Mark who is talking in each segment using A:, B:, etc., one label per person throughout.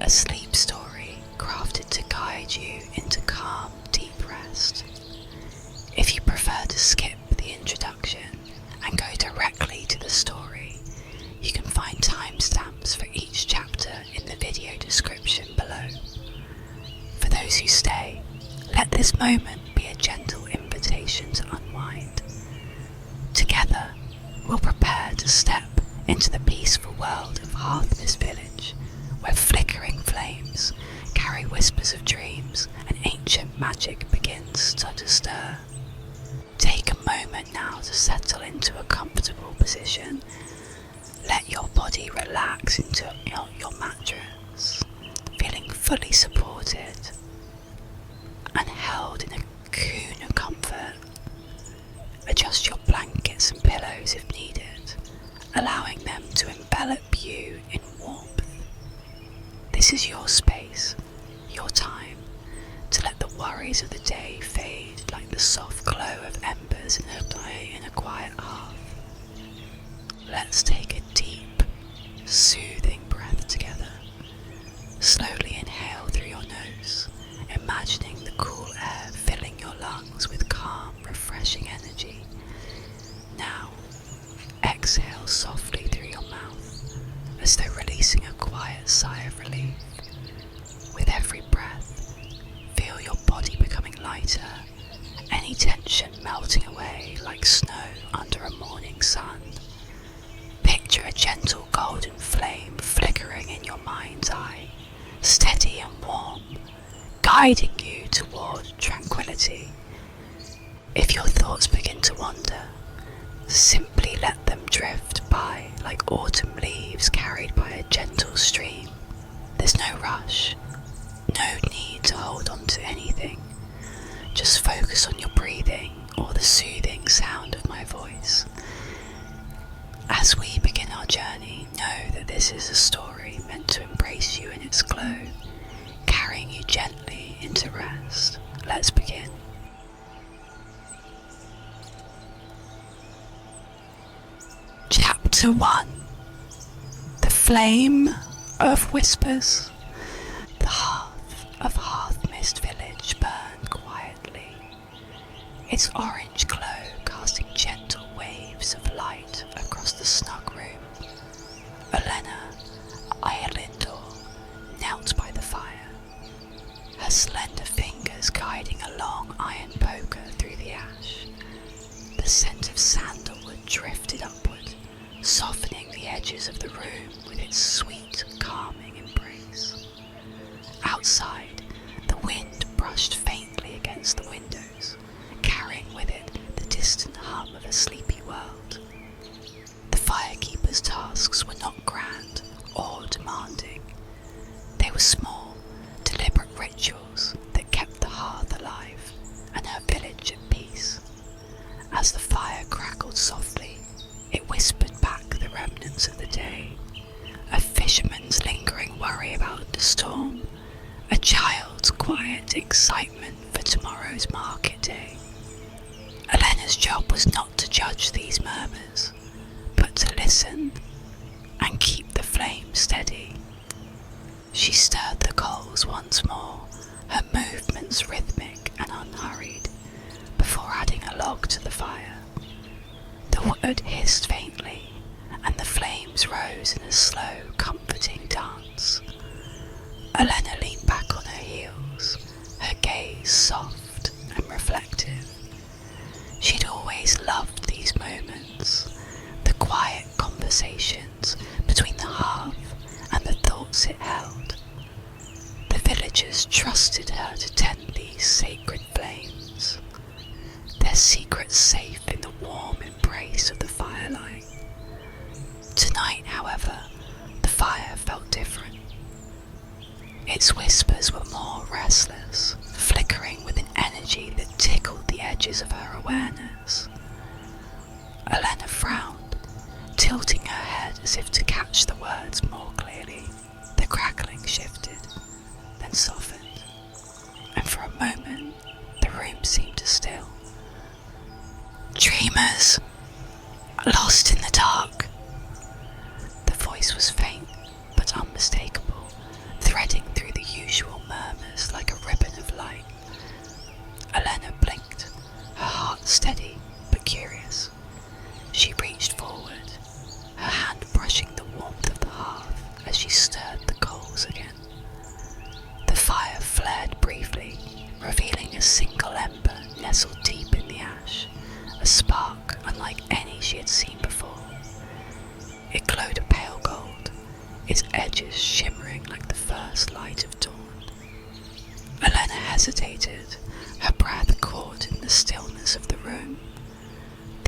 A: a sleep story crafted to guide you into calm, deep rest. If you prefer to skip the introduction and go directly to the story, you can find timestamps for each chapter in the video description below. For those who stay, let this moment be a gentle invitation to unwind. Together, we'll prepare to step into the peaceful world of Hearthmist Village, where flickering flames carry whispers of dreams and ancient magic begins to stir. Take a moment now to settle into a comfortable position. Let your body relax into your mattress, feeling fully supported and held in a cocoon of comfort. Adjust your blankets and pillows if needed, allowing them to envelop you in warmth. This is your space, your time, to let the worries of the day fade like the soft glow of embers in a quiet hearth. Let's take a deep, soothing breath together. Slowly inhale through your nose, imagining the cool air filling your lungs with calm, refreshing energy. Now, exhale softly through your mouth, as though releasing a quiet sigh of relief. With every breath, feel your body becoming lighter, any tension melting away like snow under a morning sun. Picture a gentle golden flame flickering in your mind's eye, steady and warm, guiding you toward tranquility. If your thoughts begin to wander, simply let them drift by like autumn leaves carried by a gentle stream. There's no rush, no need to hold on to anything. Just focus on your breathing or the soothing sound of my voice. As we begin our journey, know that this is a story meant to embrace you in its glow, carrying you gently into rest. Let's begin. Chapter 1. The Flame of Whispers. The hearth of Hearthmist Village burned quietly, its orange glow casting gentle waves of light across the snug room. Olenna, knelt by the fire, her slender fingers guiding a long iron poker through the ash. The scent of sandalwood drifted upward, softening the edges of the room with its sweet, calming embrace. Outside, the wind brushed faintly against the windows, carrying with it the distant hum of a sleepy world. The firekeeper's tasks were not grand or demanding. They were small, deliberate rituals that kept the hearth alive and her village at peace. As the fire crackled softly, it whispered back the remnants of the day. A fisherman's lingering worry about the storm, a child's quiet excitement for tomorrow's market day. Olenna's job was not to judge these murmurs, but to listen and keep the flame steady. She stirred the coals once more, her movements rhythmic and unhurried, before adding a log to the fire. The wood hissed faintly, and the flames rose in a slow, comforting dance. Olenna leaned back on her heels, her gaze soft and reflective. She'd always loved these moments, the quiet conversations between the hearth and the thoughts it held. The villagers trusted her to tend these sacred flames, their secrets safe in the warm embrace of the firelight. Tonight, however, the fire felt different. Its whispers were more restless, flickering with an energy that tickled the edges of her awareness. Olenna frowned, tilting her head as if to catch the words more clearly. The crackling shifted, then softened, and for a moment the room seemed to still. Dreamers, lost in the dark. The voice was faint but unmistakable, threading It glowed a pale gold, its edges shimmering like the first light of dawn. Olenna hesitated, her breath caught in the stillness of the room.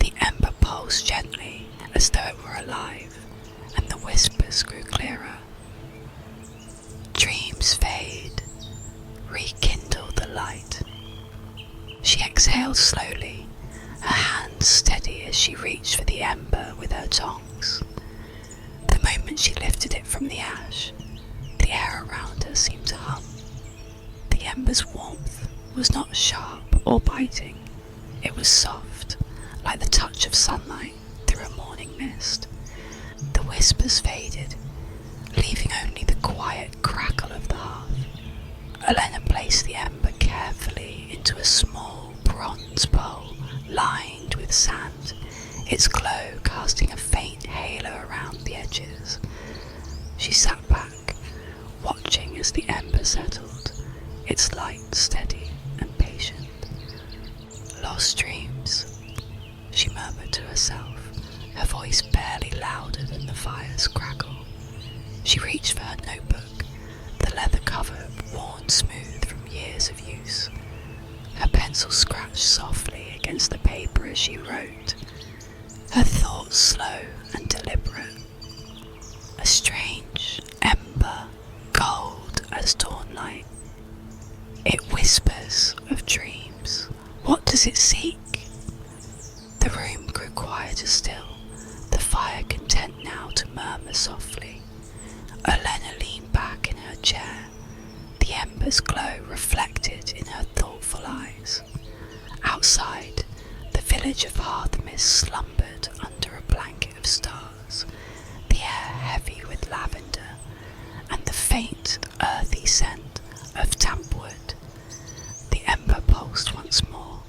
A: The ember pulsed gently as though it were alive, and the whispers grew clearer. Dreams fade, rekindle the light. She exhaled slowly, her hands steady as she reached for the ember with her tongs. The moment she lifted it from the ash, the air around her seemed to hum. The ember's warmth was not sharp or biting. It was soft, like the touch of sunlight through a morning mist. The whispers faded, leaving only the quiet crackle of the hearth. Olenna placed the ember carefully into a small bronze bowl lined with sand, its glow casting a faint halo around the edges. She sat back, watching as the ember settled, its light steady and patient. Lost dreams, she murmured to herself, her voice barely louder than the fire's crackle. She reached for her notebook, the leather cover worn smooth from years of use. Her pencil scratched softly against the paper as she wrote, her thoughts slow and deliberate. A strange ember, gold as dawnlight. It whispers of dreams. What does it seek? The room grew quieter still, the fire content now to murmur softly. Olenna leaned back in her chair, the ember's glow reflected in her thoughtful eyes. Outside, the village of Hearthmist slumbered under a blanket of stars, the air heavy with lavender, and the faint, earthy scent of damp wood. The ember pulsed once more,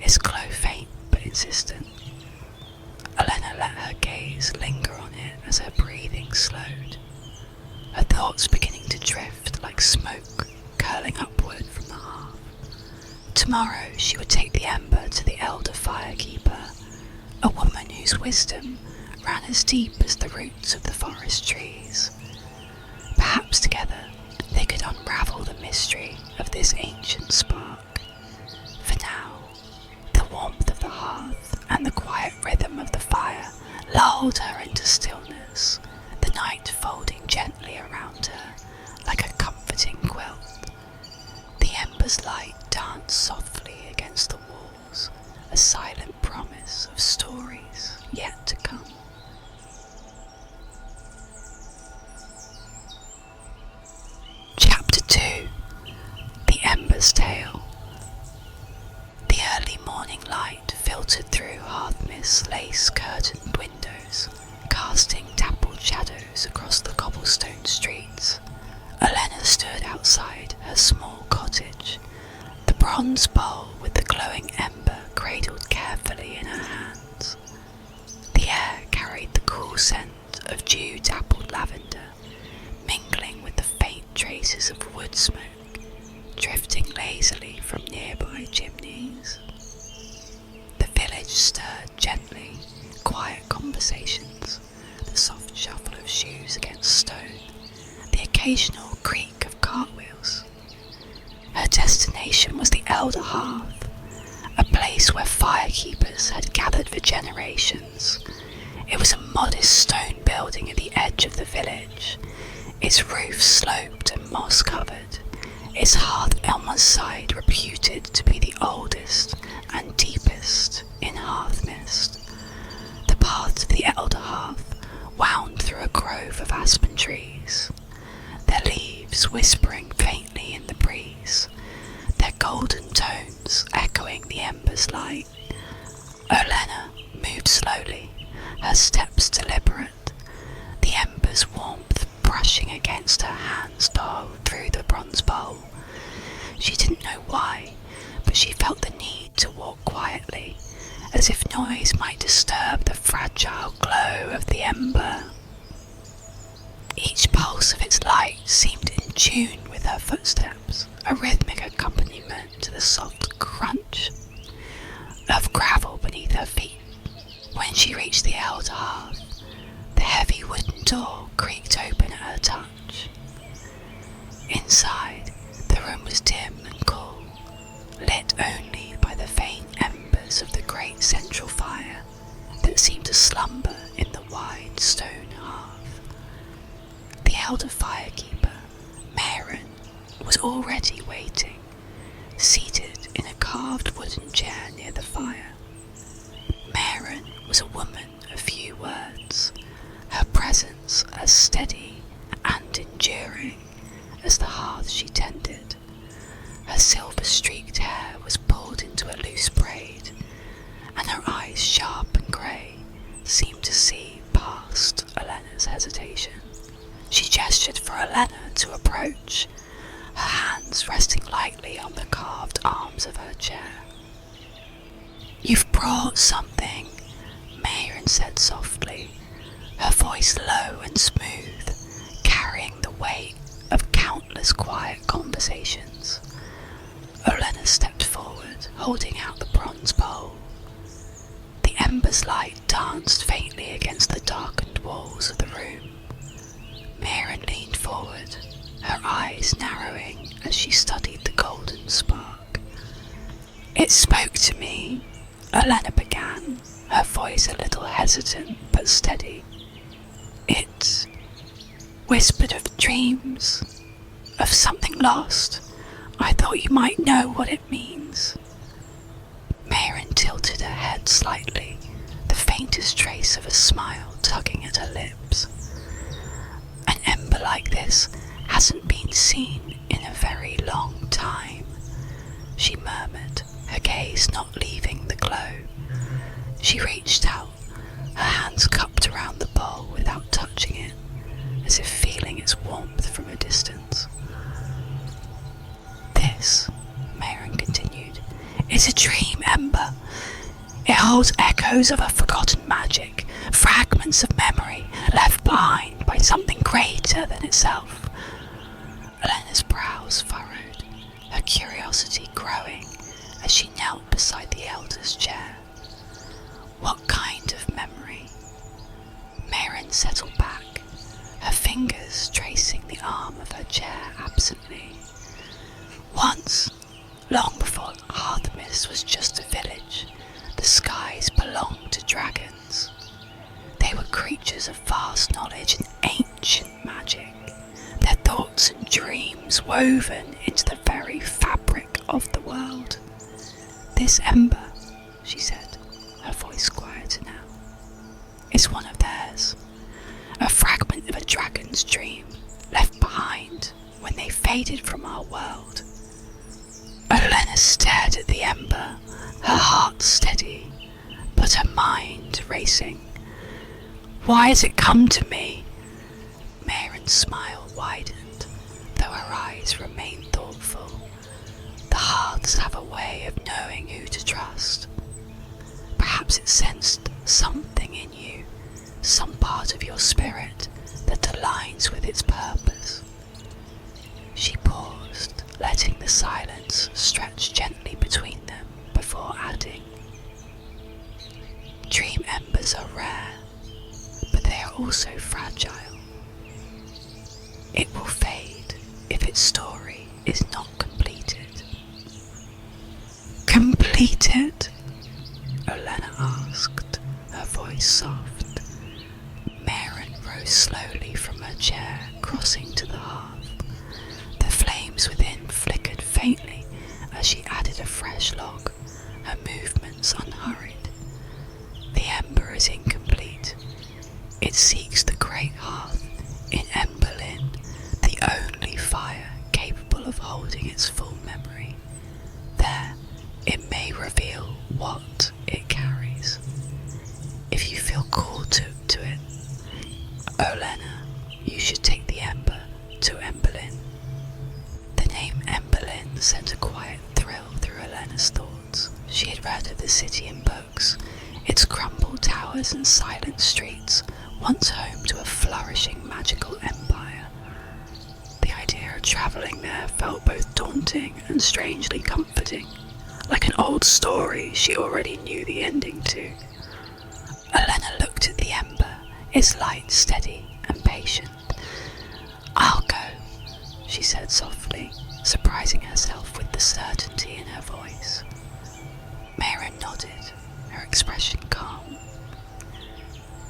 A: its glow faint but insistent. Olenna let her gaze linger on it as her breathing slowed, her thoughts beginning to drift like smoke curling upward from the hearth. Tomorrow she would take the ember to the elder firekeeper, a woman whose wisdom ran as deep as the roots of the forest trees. Perhaps together they could unravel the mystery of this ancient spark. For now, the warmth of the hearth and the quiet rhythm of the fire lulled her into stillness, the night folding gently around her like a comforting quilt. The ember's light danced softly against the walls, a silent promise of stories yet to come. Chapter 2. The Ember's Tale. The early morning light filtered through Hearthmist's lace-curtained windows, casting dappled shadows across the cobblestone streets. Olenna stood outside her small cottage, the bronze bowl with the glowing ember cradled carefully in her hands. The air carried the cool scent of dew-dappled lavender, mingling with the faint traces of wood smoke, drifting lazily from nearby chimneys. The village stirred gently, quiet conversations, the soft shuffle of shoes against stone, the occasional creak of cartwheels. Her destination was the Elder Hearth, a place where firekeepers had gathered for generations. It was a modest stone building at the edge of the village, its roof sloped and moss-covered, its hearth on one side reputed to be the oldest and deepest in Hearthmist. The path to the Elder Hearth wound through a grove of aspen trees, their leaves whispering faintly in the breeze, their golden tones echoing the ember's light. Olenna moved slowly, her steps deliberate, the ember's warmth brushing against her hands dulled through the bronze bowl. She didn't know why, but she felt the need to walk quietly, as if noise might disturb the fragile glow of the ember. Each pulse of its light seemed in tune with her footsteps, a rhythmic accompaniment to the soft crunch of gravel beneath her feet. When she reached the Elder Hearth, the heavy front door creaked open at her touch. Inside, the room was dim and cool, lit only by the faint embers of the great central fire that seemed to slumber in the wide stone hearth. The elder firekeeper, Maren, was already waiting, seated in a carved wooden chair near the fire. Maren was a woman of few words, her presence as steady and enduring as the hearth she tended. Her silver-streaked hair was pulled into a loose braid, and her eyes, sharp and grey, seemed to see past Olenna's hesitation. She gestured for Olenna to approach, her hands resting lightly on the carved arms of her chair. "You've brought something," Maren said softly, her voice low and smooth, carrying the weight of countless quiet conversations. Olenna stepped forward, holding out the bronze bowl. The ember's light danced faintly against the darkened walls of the room. Maren leaned forward, her eyes narrowing as she studied the golden spark. "It spoke to me," Olenna began, her voice a little hesitant but steady. "It whispered of dreams, of something lost. I thought you might know what it means." Maren tilted her head slightly, the faintest trace of a smile tugging at her lips. "An ember like this hasn't been seen in a very long time," she murmured, her gaze not leaving the glow. She reached out, her hands cupped around the bowl without touching it, as if feeling its warmth from a distance. "This," Maren continued, "is a dream ember. It holds echoes of a forgotten magic, fragments of memory left behind by something greater than itself." Olenna's brows furrowed, her curiosity growing as she knelt beside the elder's chair. "What kind of memory?" Maren settled back, her fingers tracing the arm of her chair absently. "Once, long before Hearthmist was just a village, the skies belonged to dragons. They were creatures of vast knowledge and ancient magic, their thoughts and dreams woven into the very fabric of the world. This ember," she said, her voice quieter now, "is one of theirs, a fragment of a dragon's dream left behind when they faded from our world." Olenna stared at the ember, her heart steady, but her mind racing. "Why has it come to me?" Maren's smile widened, though her eyes remained thoughtful. The hearths have a way of knowing who to trust. Perhaps it sensed something in you, some part of your spirit that aligns with its purpose. She paused, letting the silence stretch gently between them before adding, "Dream embers are rare, but they are also fragile. It will fade if its story is not completed." "Completed?" Olenna asked, her voice soft. Maren rose slowly from her chair, crossing to the hearth. The flames within flickered faintly as she added a fresh log, her movements unhurried. "The ember is incomplete. It seeks the Great Hearth in Emberlyn, the only fire capable of holding its full memory. There, it may reveal what it carries. If you feel called to it, Olenna, you should take the ember to Emberlyn." The name Emberlyn sent a quiet thrill through Olenna's thoughts. She had read of the city in books, its crumbled towers and silent streets, once home to a flourishing magical empire. The idea of travelling there felt both daunting and strangely comforting, like an old story she already knew the ending to. Olenna looked at the ember, its light steady, and patient. "I'll go," she said softly, surprising herself with the certainty in her voice. Mehran nodded, her expression calm.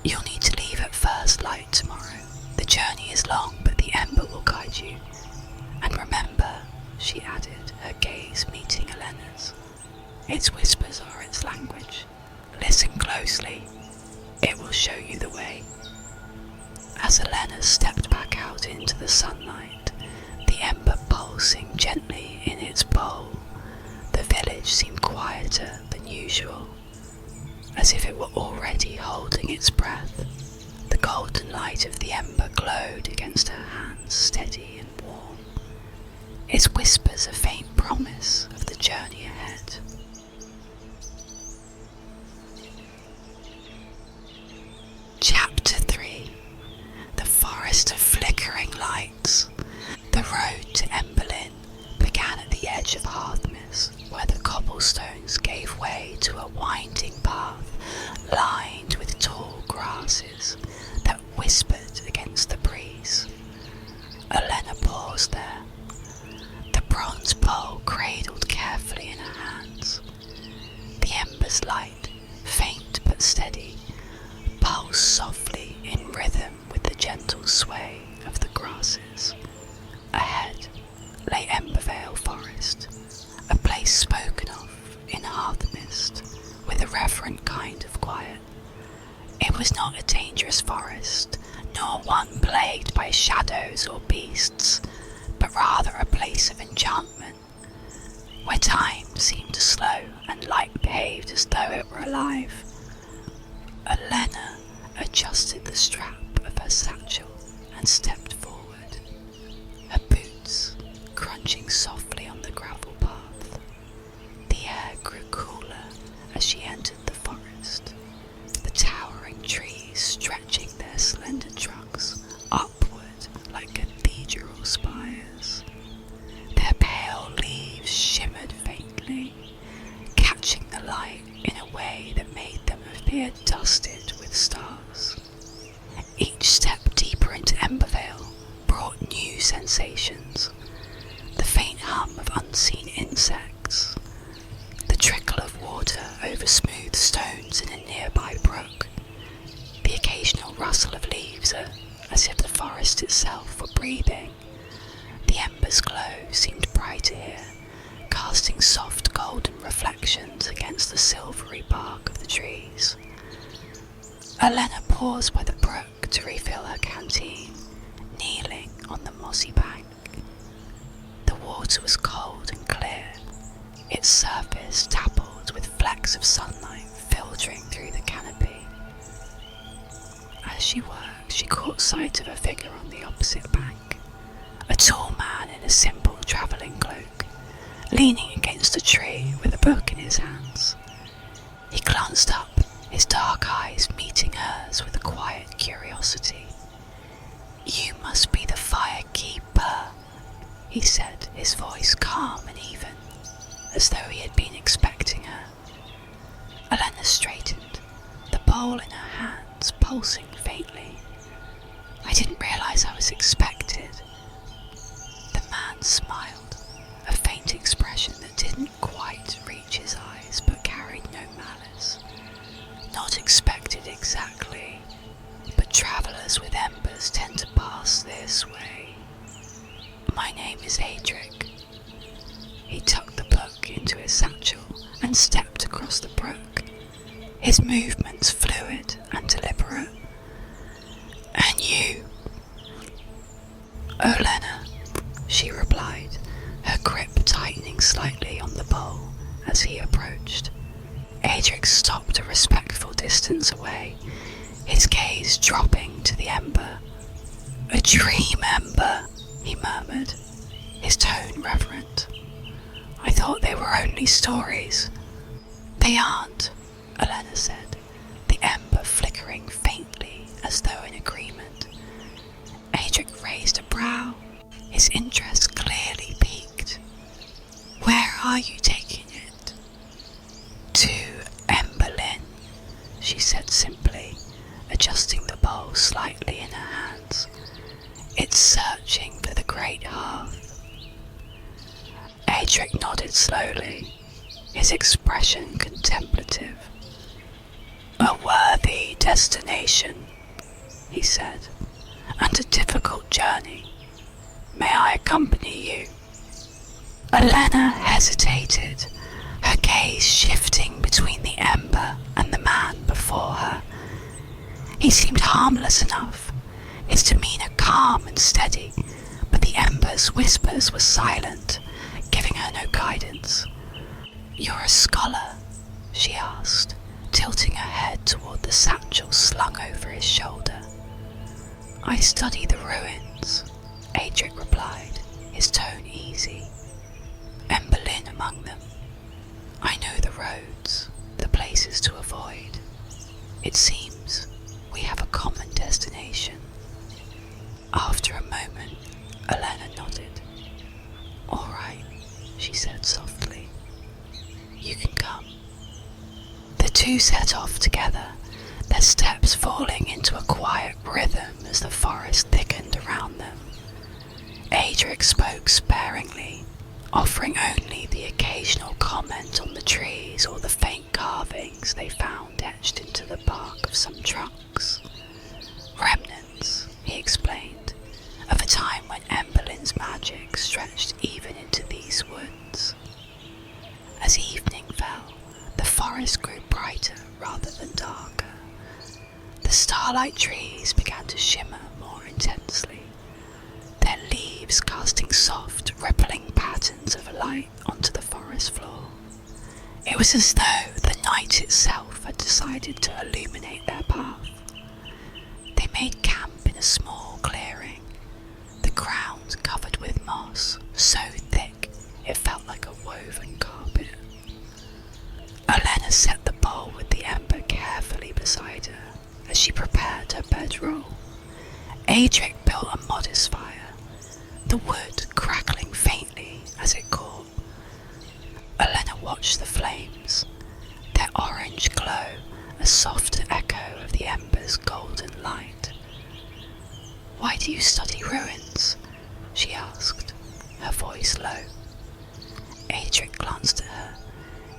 A: "You'll need to leave at first light tomorrow. The journey is long, but the Ember will guide you. And remember," she added, her gaze meeting Olenna's, "its whispers are its language. Listen closely. It will show you the way." As Olenna stepped back out into the sunlight, the Ember pulsing gently in its bowl, the village seemed quieter than usual, as if it were already holding its breath. The golden light of the Ember glowed against her hands, steady and warm, its whispers a faint promise of the journey ahead. Chapter 3. The Forest of Flickering Lights. The road to Emberlyn began at the edge of Hearthmist, where the cobblestones gave way to a winding path lined with tall grasses that whispered against the breeze. Olenna paused there, the bronze bowl cradled carefully in her hands. The ember's light, faint but steady, pulsed softly in rhythm with the gentle sway of the grasses. Ahead lay Embervale Forest, a place spoken of in Hearthmist with a reverent kind of quiet. It was not a dangerous forest, nor one plagued by shadows or beasts, but rather a place of enchantment, where time seemed to slow and light behaved as though it were alive. Olenna adjusted the strap of her satchel and stepped forward, her boots crunching softly on the gravel path. The air grew cooler as she entered the forest, the towering trees stretching their slender trunks upward like cathedral spires. Their pale leaves shimmered faintly, catching the light in a way that made them appear dusted with stars. Each step deeper into Embervale brought new sensations. The faint hum of unseen insects, the trickle of water over smooth stones in a nearby brook, the occasional rustle of leaves as if the forest itself were breathing. The ember's glow seemed brighter here, casting soft golden reflections against the silvery bark of the trees. Olenna paused by the brook to refill her canteen, kneeling on the mossy bank. The water was cold and clear, its surface dappled with flecks of sunlight filtering through the canopy. As she worked, she caught sight of a figure on the opposite bank, a tall man in a simple travelling cloak, leaning against a tree with a book in his hands. He glanced up, his dark eyes meeting hers with a quiet curiosity. "You must be the firekeeper," he said, his voice calm and even, as though he had been expecting her. Olenna straightened, the bowl in her hands pulsing faintly. "I didn't realise I was expected." The man smiled, a faint expression that didn't quite reach his eyes but carried no malice. "Not expected exactly, but travellers with embers tend to pass this way. My name is Aedric." He tucked the book into his satchel and stepped across the brook, his movements fluid and deliberate. "And you?" "Olenna," she replied, her grip tightening slightly on the bowl as he approached. Aedric stopped a respectful distance away, his gaze dropping to the ember. "A dream ember," he murmured, his tone reverent. "I thought they were only stories." "They aren't," Olenna said, the ember flickering faintly as though in agreement. Aedric raised a brow, his interest clearly piqued. "Where are you taking it?" "To Emberlyn," she said simply, adjusting the bowl slightly in her hand. Aedric nodded slowly, his expression contemplative. "A worthy destination," he said, "and a difficult journey. May I accompany you?" Olenna hesitated, her gaze shifting between the ember and the man before her. He seemed harmless enough, his demeanour calm and steady, but the ember's whispers were silent, giving her no guidance. "You're a scholar?" she asked, tilting her head toward the satchel slung over his shoulder. "I study the ruins," Aedric replied, his tone easy. "Emberlyn among them. I know the roads, the places to avoid. It seems we have a common destination." After a moment, Olenna nodded. "All right," she said softly. "You can come." The two set off together, their steps falling into a quiet rhythm as the forest thickened around them. Aedric spoke sparingly, offering only the occasional comment on the trees or the faint carvings they found etched into the bark of some trucks. "Remnants," he explained, "of a time when Emberlyn's magic stretched even into these woods." As evening fell, the forest grew brighter rather than darker. The starlight trees began to shimmer more intensely, their leaves casting soft, rippling patterns of light onto the forest floor. It was as though the night itself had decided to illuminate their path. They made camp in a small clearing, the ground covered with moss, so thick it felt like a woven carpet. Olenna set the bowl with the ember carefully beside her as she prepared her bedroll. Aedric built a modest fire, the wood crackling faintly as it caught. Olenna watched the flames, their orange glow a soft echo of the ember's golden light. "Why do you study ruins?" she asked, her voice low. Aedric glanced at her,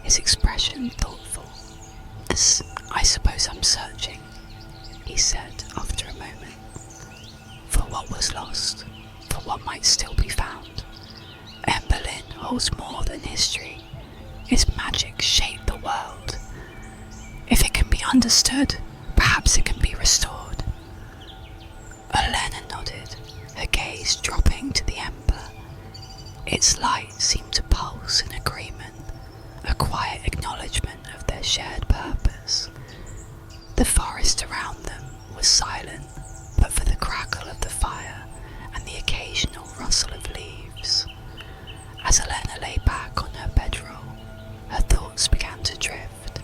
A: his expression thoughtful. "I suppose I'm searching," he said after a moment. "For what was lost, for what might still be found. Emberlyn holds more than history. Its magic shaped the world. If it can be understood, perhaps it can be restored." Olenna nodded, her gaze dropping to the ember. Its light seemed to pulse in agreement, a quiet acknowledgement of their shared purpose. The forest around them was silent, but for the crackle of the fire and the occasional rustle of leaves. As Olenna lay back on her bedroll, her thoughts began to drift,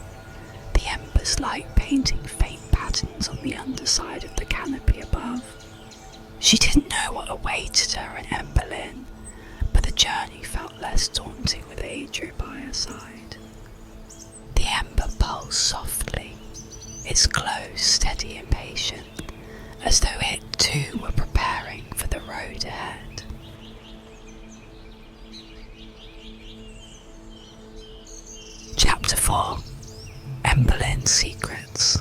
A: the ember's light painting faint patterns on the underside of the canopy above. She didn't know what awaited her in Emberlyn, but the journey felt less daunting with Aedric by her side. The ember pulsed softly, its glow steady and patient, as though it too were preparing for the road ahead. Chapter 4. Emberlyn's Secrets.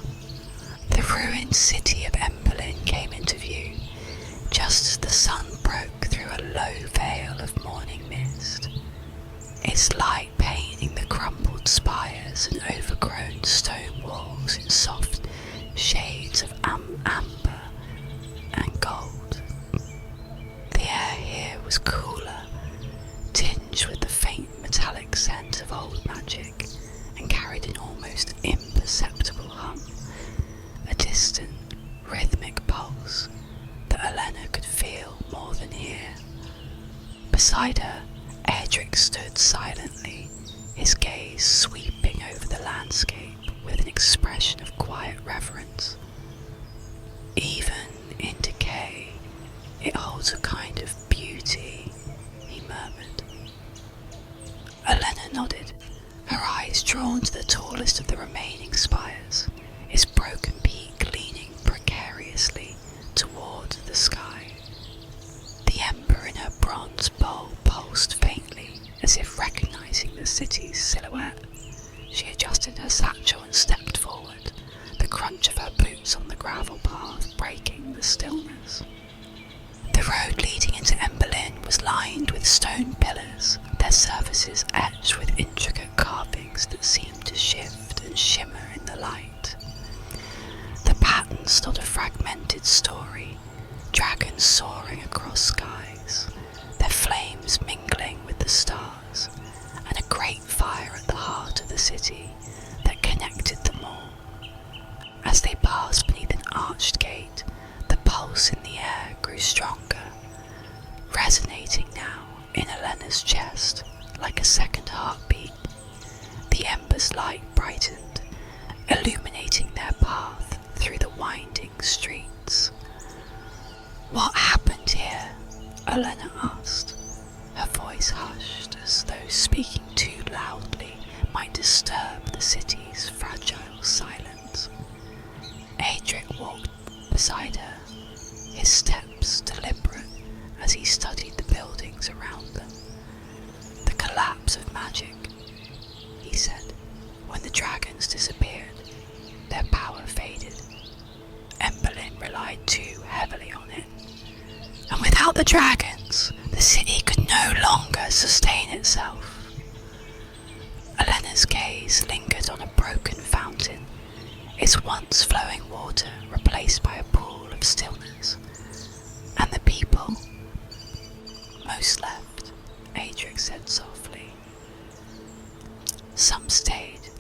A: The ruined city of Emberlyn came into view just as the sun broke through a low veil of morning mist, its light painting the crumbled spires and overgrown stone walls in soft shades of amber and gold. The air here was cooler, tinged with the faint metallic scent of old magic, and carried an almost imperceptible hum, a distant, rhythmic pulse that Olenna could feel more than hear. Beside her, Aedric stood silently, his gaze sweeping over the landscape with an expression of quiet reverence. "Even in decay, it holds a kind of beauty," he murmured. Olenna nodded, her eyes drawn to the tallest of the remaining spires, its broken peak leaning precariously toward the sky. The ember in her bronze bowl pulsed faintly as as if recognising the city's silhouette. She adjusted her satchel and stepped forward, the crunch of her boots on the gravel path breaking the stillness. The road leading into Emberlyn was lined with stone pillars, their surfaces etched with intricate carvings that seemed to shift and shimmer in the light. The patterns told a fragmented story, dragons soaring across skies, their flames mingling with the stars, and a great fire at the heart of the city that connected them all. As they passed beneath an arched gate, the pulse in the air grew stronger, resonating now in Olenna's chest like a second heartbeat. The ember's light brightened, illuminating their path through the winding streets. "What happened here?" Olenna asked, her voice hushed as though speaking too loudly might disturb the city's fragile silence. Aedric walked beside her, his steps deliberate as he studied the buildings around them. "The collapse of magic," he said. "When the dragons disappeared, their power faded. Emberlyn relied too heavily on it. And without the dragons, the city could no longer sustain itself." Olenna's gaze lingered on a broken fountain, its once flowing water replaced by a pool of stillness. "And the people?" "Most left," Aedric said softly. "Some stayed,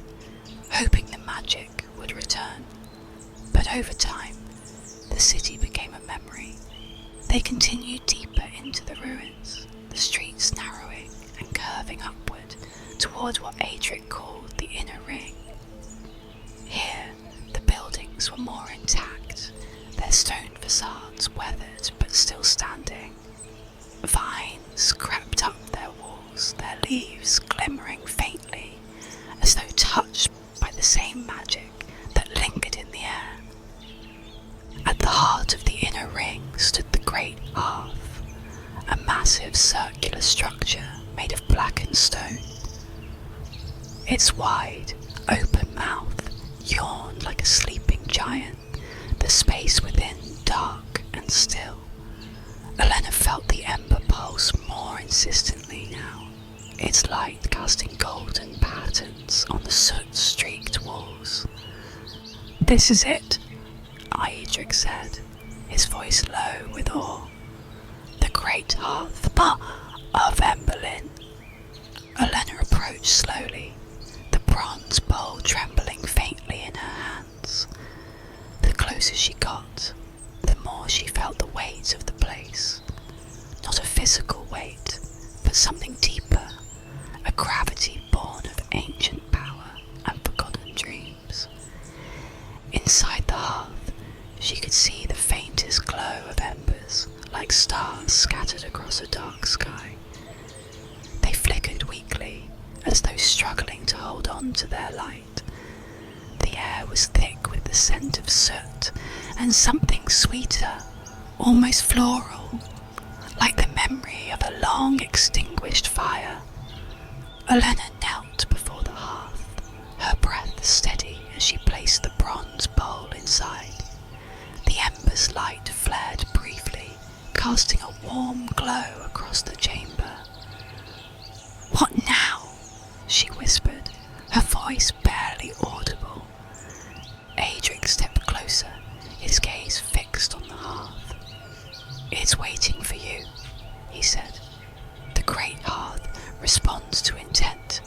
A: hoping the magic would return. But over time, the city became a memory. They continued deeper into the ruins, the streets narrowing and curving upward toward what Aedric called the inner ring. Here, the buildings were more intact, their stone facades weathered but still standing. Vines crept up their walls, their leaves glimmering faintly, as though touched by the same magic that lingered in the air. At the heart of the inner ring stood the Great Hearth, a massive circular structure made of blackened stone. Its wide, open mouth yawned like a sleeping giant, the space within dark and still. Olenna felt the ember pulse more insistently now, its light casting golden patterns on the soot-streaked walls. "This is it," Aedric said, his voice low with awe. "The Great Hearth of Emberlyn." Olenna approached slowly, the bronze bowl trembling faintly in her hands. The closer she got, the more she felt the weight of the place. Not a physical weight, but something deeper, a gravity born of ancient power and forgotten dreams. Inside the hearth, she could see the faintest glow of embers, like stars scattered across a dark sky. They flickered weakly, as though struggling to hold on to their light. The air was thick with the scent of soot, and something sweeter, almost floral, like the memory of a long extinguished fire. Olenna knelt before the hearth, her breath steady as she placed the bronze bowl inside. The ember's light flared briefly, casting a warm glow across the chamber. "What now?" she whispered, her voice barely audible. Aedric stepped closer, his gaze fixed on the hearth. "It's waiting for you," he said. "The Great Hearth responds to intent.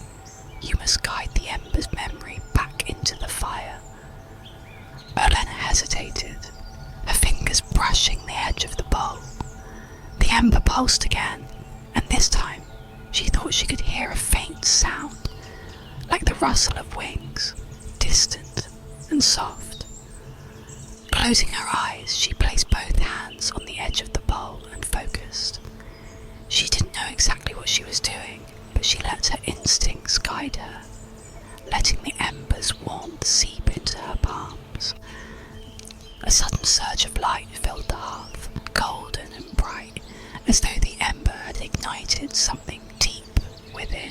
A: You must guide the ember's memory back into the fire." Olenna hesitated, her fingers brushing the edge of the bowl. The ember pulsed again, and this time she thought she could hear a faint sound, like the rustle of wings, distant and soft. Closing her eyes, she placed both hands on the edge of the bowl and focused. She didn't know exactly what she was doing, but she let her instincts guide her, letting the ember's warmth seep into her palms. A sudden surge of light filled the hearth, golden and bright, as though the ember had ignited something deep within.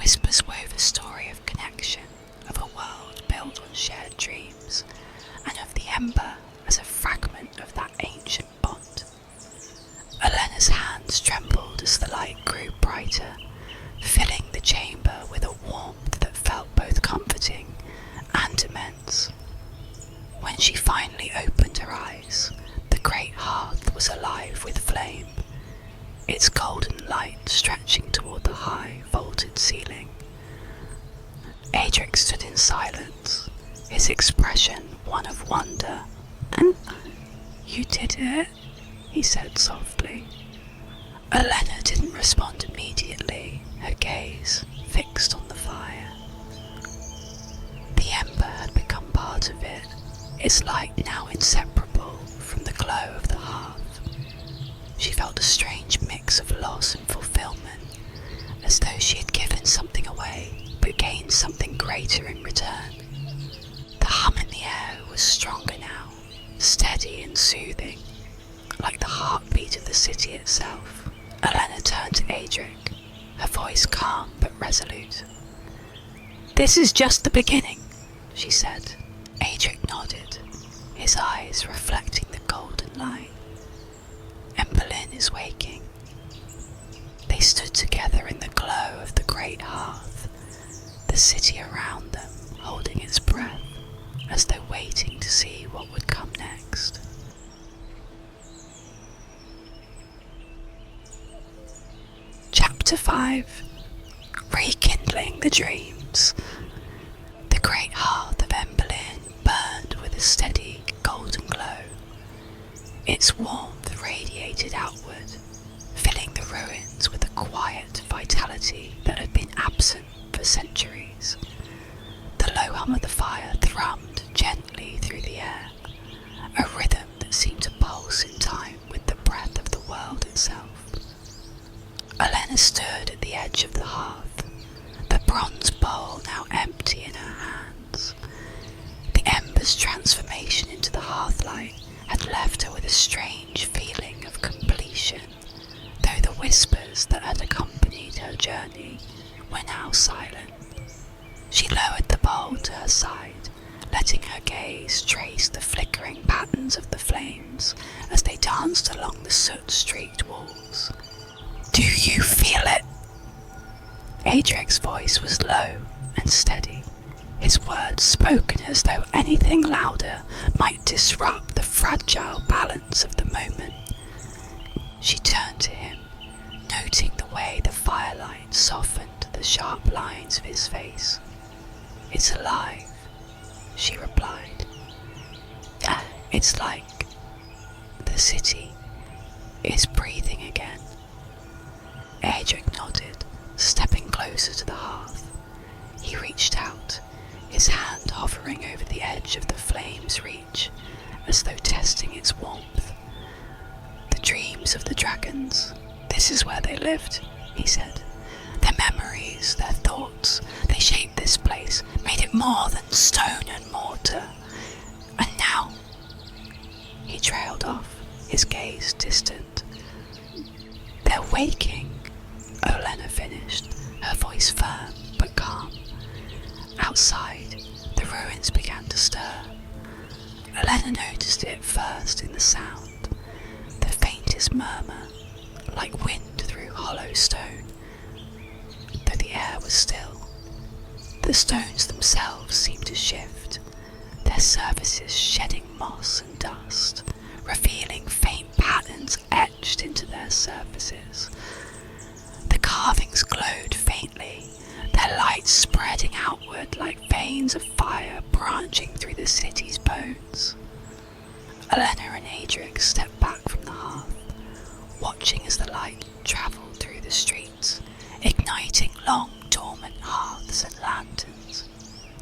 A: whispers wove a story of connection, of a world built on shared dreams, and of the Ember as a fragment of that ancient bond. Olenna's hands trembled as the light grew brighter, filling the chamber with a warmth that felt both comforting and immense. When she finally opened her eyes, the Great Hearth was alive with flame, its golden light stretching toward the high, vaulted ceiling. Aedric stood in silence, his expression one of wonder. "And you did it?" he said softly. Olenna didn't respond immediately, her gaze fixed on the fire. The ember had become part of it, its light now inseparable from the glow of the hearth. She felt a strange mix of loss and fulfillment, as though she had given something away, but gained something greater in return. The hum in the air was stronger now, steady and soothing, like the heartbeat of the city itself. Olenna turned to Aedric, her voice calm but resolute. "This is just the beginning," she said. Aedric nodded, his eyes reflecting the golden light. "Emberlyn is waking." They stood together in the glow of the Great Hearth, the city around them holding its breath as though waiting to see what would come next. Chapter 5. Rekindling the Dreams. The Great Hearth of Emberlyn burned with a steady golden glow. Its warmth radiated outward, filling the ruins with a quiet vitality that had been absent for centuries. The low hum of the fire thrummed gently through the air, a rhythm that seemed to pulse in time with the breath of the world itself. Olenna stood at the edge of the hearth, the bronze bowl now empty in her hands. The ember's transformation into the hearthlight had left her with a strange feeling of completion, though the whispers that had accompanied her journey were now silent. She lowered the bowl to her side, letting her gaze trace the flickering patterns of the flames as they danced along the soot-streaked walls. "Do you feel it?" Aedric's voice was low and steady, his words spoken as though anything louder might disrupt the fragile balance of the moment. She turned to him, noting the way the firelight softened the sharp lines of his face. "It's alive," she replied. "It's like the city is breathing again." Aedric nodded, stepping closer to the hearth. He reached out, his hand hovering over the edge of the flame's reach, as though testing its warmth. "The dreams of the dragons, this is where they lived," he said. "Their memories, their thoughts, they shaped this place, made it more than stone and mortar. And now..." He trailed off, his gaze distant. "They're waking," Olenna finished, her voice firm but calm. Outside, the ruins began to stir. Olenna noticed it first in the sound, the faintest murmur, like wind through hollow stone, though the air was still. The stones themselves seemed to shift, their surfaces shedding moss and dust, revealing faint patterns etched into their surfaces. The carvings glowed faintly, their light spreading outward like veins of fire branching through the city's bones. Olenna and Aedric stepped back from the hearth, watching as the light travelled through the streets, igniting long dormant hearths and lanterns.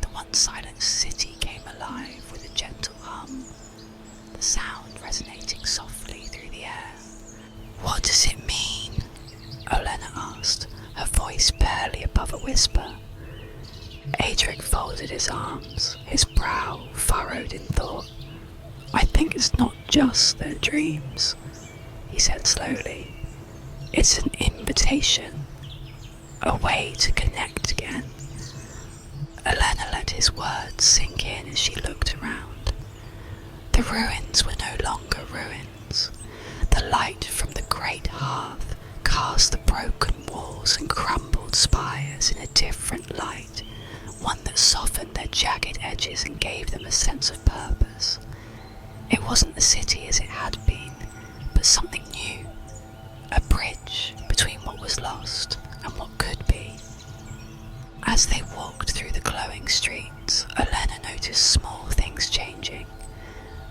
A: The once silent city came alive with a gentle hum, the sound resonating softly through the air. "What does it mean?" Olenna asked, her voice barely above a whisper. Aedric folded his arms, his brow furrowed in thought. "I think it's not just their dreams," he said slowly. "It's an invitation. a way to connect again. Olenna let his words sink in as she looked around. The ruins were no longer ruins. The light from the Great Hearth cast the broken walls and crumbled spires in a different light, one that softened their jagged edges and gave them a sense of purpose. It wasn't the city as it had been, but something new, a bridge between what was lost and what could be. As they walked through the glowing streets, Olenna noticed small things changing.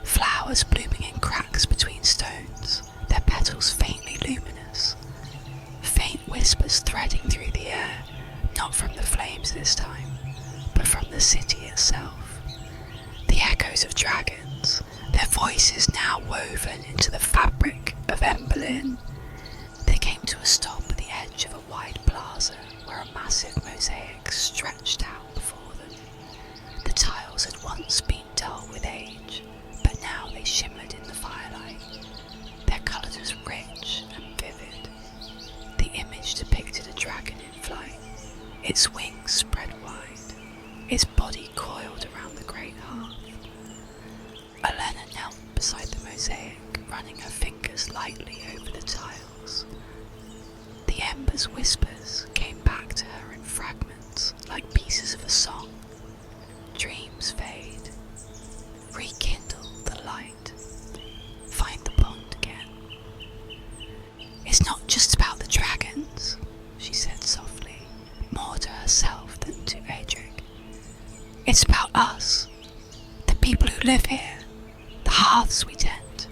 A: Flowers blooming in cracks between stones, their petals faintly luminous. Faint whispers threading through the air, not from the flames this time, but from the city itself. The echoes of dragons, their voices now woven into the fabric of Emberlyn. They came to a stop at the edge of a wide plaza where a massive mosaic stretched out before them. The tiles had once been dull with age, but now they shimmered in the firelight. Their colours was rich and vivid. The image depicted a dragon in flight, its wings spread wide, its body coiled around the Great Hearth. Olenna knelt beside the mosaic, running her fingers lightly over the tiles. The embers' whispers came back to her in fragments, like pieces of a song. Dreams fade. Rekindle the light. Find the bond again. It's not just about the dragons, she said softly, more to herself than to Aedric. It's about us, the people who live here, the hearths we tend.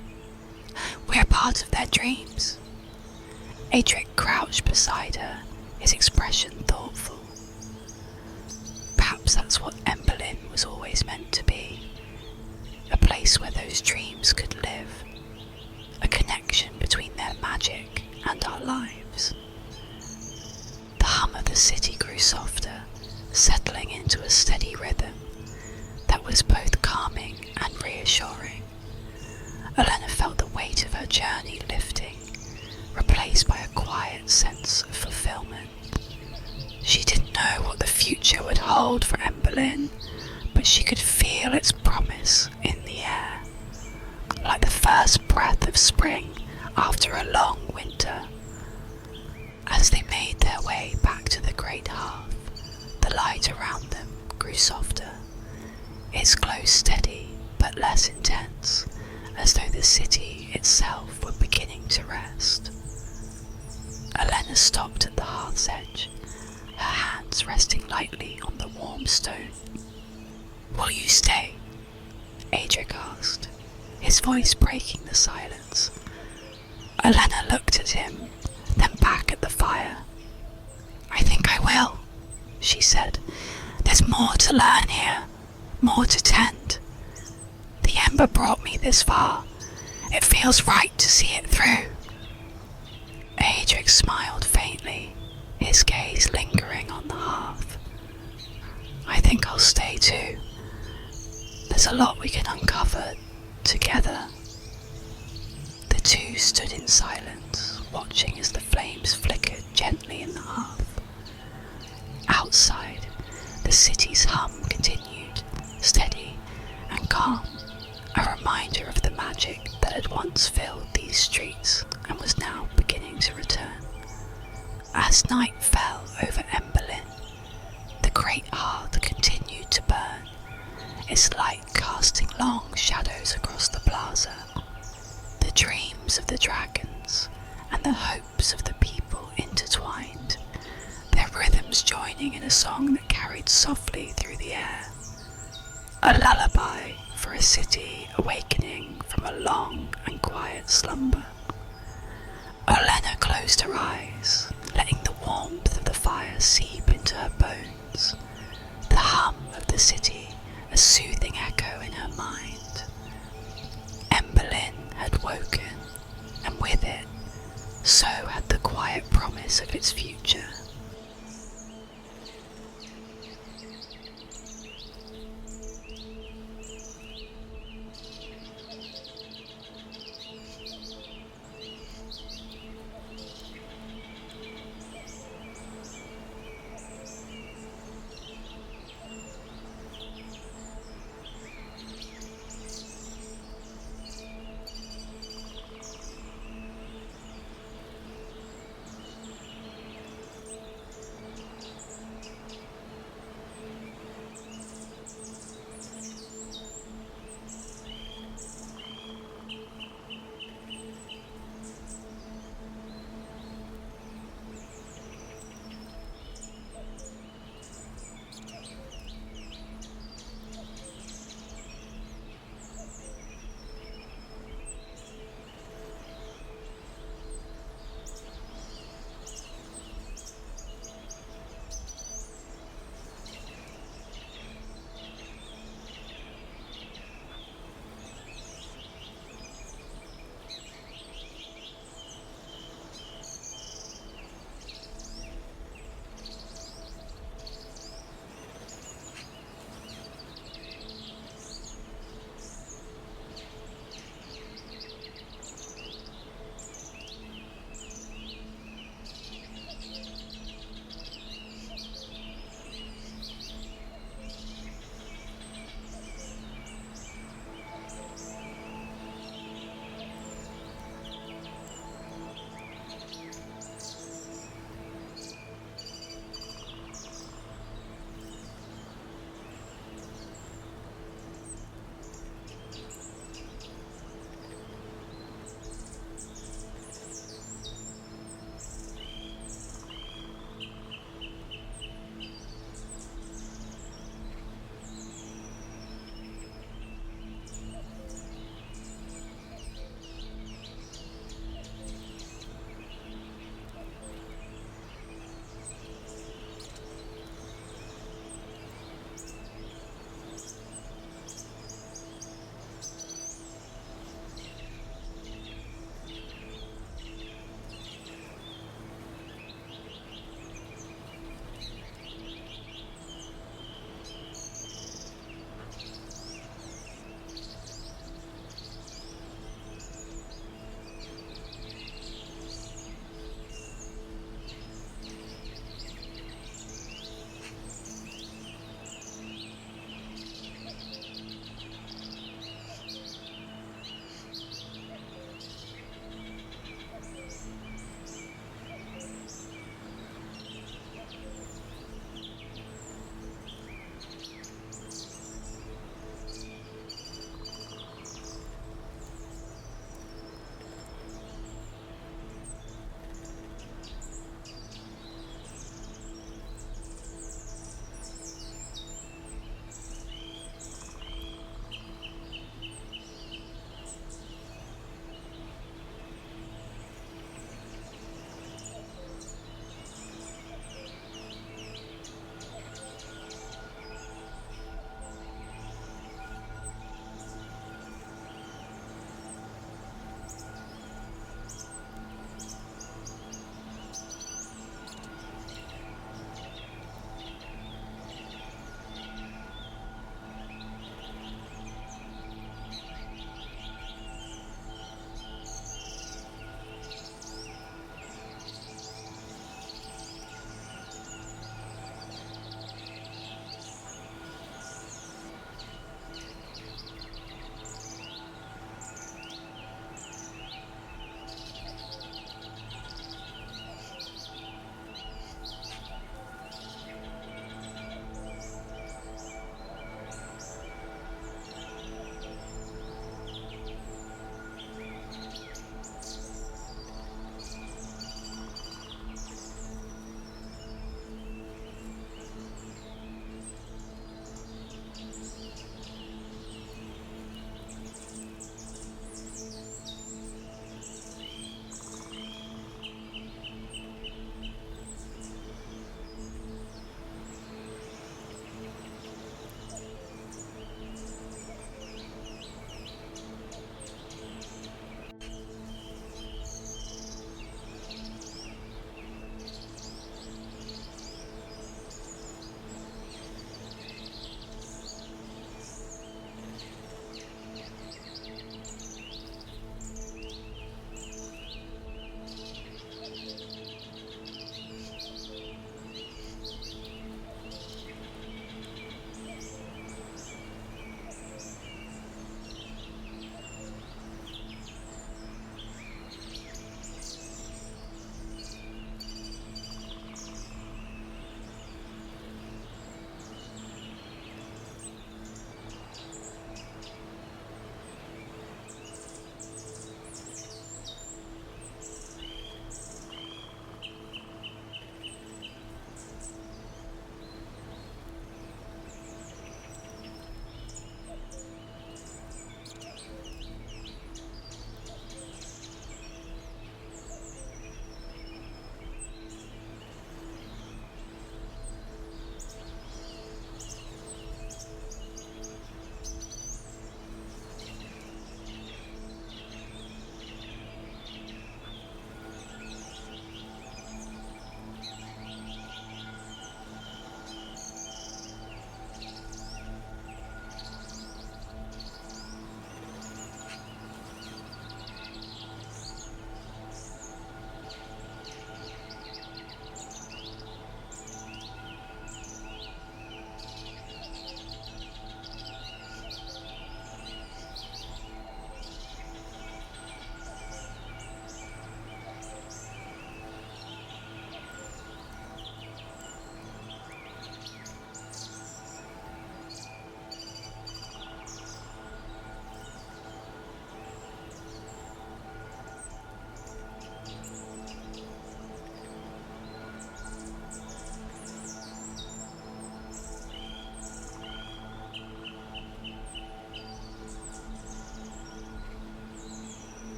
A: We're part of their dreams. Aedric crouched beside her, his expression thoughtful. Perhaps that's what Emberlyn was always meant to be. A place where those dreams could live. A connection between their magic and our lives. The hum of the city grew softer, settling into a steady rhythm that was both calming and reassuring. Olenna felt the weight of her journey lifting, replaced by a quiet sense of fulfillment. She didn't know what the future would hold for Emberlyn, but she could feel its promise in the air, like the first breath of spring after a long winter. As they made their way back to the Great Hearth, the light around them grew softer, its glow steady but less intense, as though the city itself were beginning to rest. Olenna stopped at the hearth's edge, her hands resting lightly on the warm stone. "Will you stay?" Aedric asked, his voice breaking the silence. Olenna looked at him, then back at the fire. "I think I will," she said. "There's more to learn here, more to tend. The Ember brought me this far. It feels right to see it through." Aedric smiled faintly, his gaze lingering on the hearth. "I think I'll stay too. There's a lot we can uncover together." The two stood in silence, watching as the flames flickered gently in the hearth. Outside, the city's hum continued, steady and calm, a reminder of the magic that had once filled these streets and was now beginning to return. As night fell over Emberlyn, the Great Hearth continued to burn, its light casting long shadows across the plaza. The dreams of the dragons and the hopes of the people intertwined, their rhythms joining in a song that carried softly through the air. A lullaby for a city awakening from a long and quiet slumber. Olenna closed her eyes, letting the warmth of the fire seep into her bones. The hum of the city, as soon